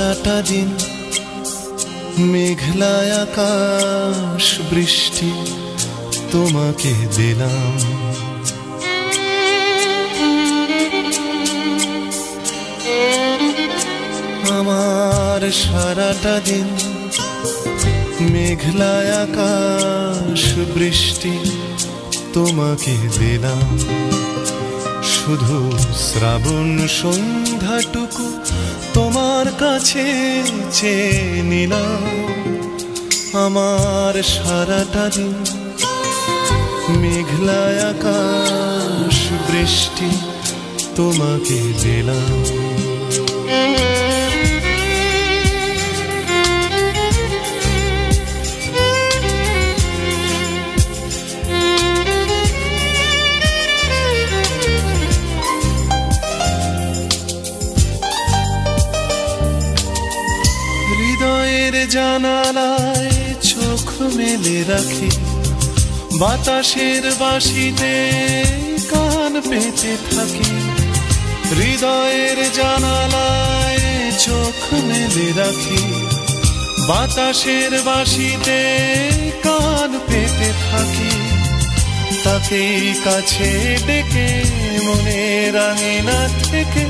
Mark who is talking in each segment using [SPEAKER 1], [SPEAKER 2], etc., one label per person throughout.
[SPEAKER 1] সারাটা দিন মেঘলা আকাশ বৃষ্টি তোমাকে দিলাম। আমার সারাটা দিন মেঘলা আকাশ বৃষ্টি তোমাকে দিলাম। শুধু শ্রাবণ সন্ধ্যাটুকু তোমার কাছে চেয়ে নিলাম। আমার সারাটা দিন মেঘলা আকাশ বৃষ্টি তোমাকে দিলাম। হৃদয়ের জানালায় চোখ মেলে রাখি, বাতাসের বাঁশিতে কান পেতে থাকি। হৃদয়ের জানালায় চোখ মেলে রাখি, বাতাসের বাঁশিতে কান পেতে থাকি। তাকে কাছে ডেকে মনের আঙিনা থেকে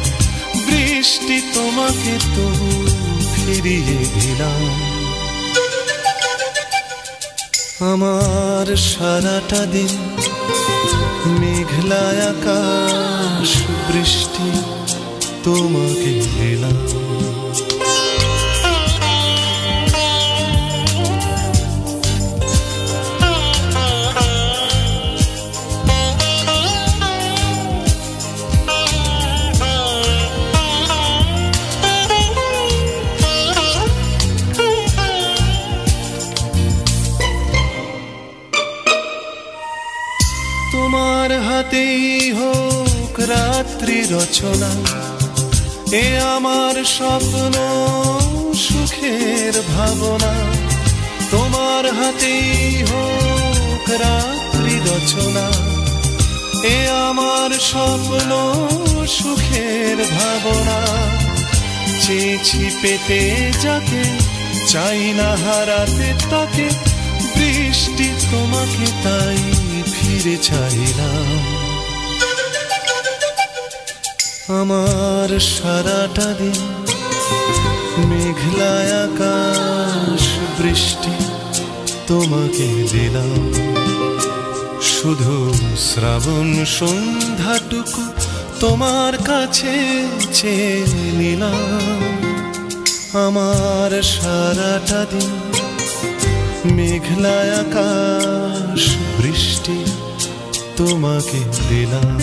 [SPEAKER 1] বৃষ্টি তোমাকে তবু ফিরিয়ে দিলাম। আমার সারাটা দিন মেঘলা আকাশ বৃষ্টি তোমাকে দিলাম। তোমার হাতেই হোক রাত্রি রচনা, এ আমার স্বপ্ন সুখের ভাবনা। তোমার হাতেই হোক রাত্রি রচনা, এ আমার স্বপ্ন সুখের ভাবনা। চেয়েছি পেতে যাকে, চাই না হারাতে তাকে, বৃষ্টি তোমাকে তাই ফিরে চাইলাম। আমার সারাটা দিন মেঘলা আকাশ বৃষ্টি তোমাকে দিলাম। শুধু শ্রাবণ সন্ধ্যাটুকু তোমার কাছে চেয়ে নিলাম। আমার সারাটা দিন মেঘলা আকাশ বৃষ্টি তোমাকে দিলাম।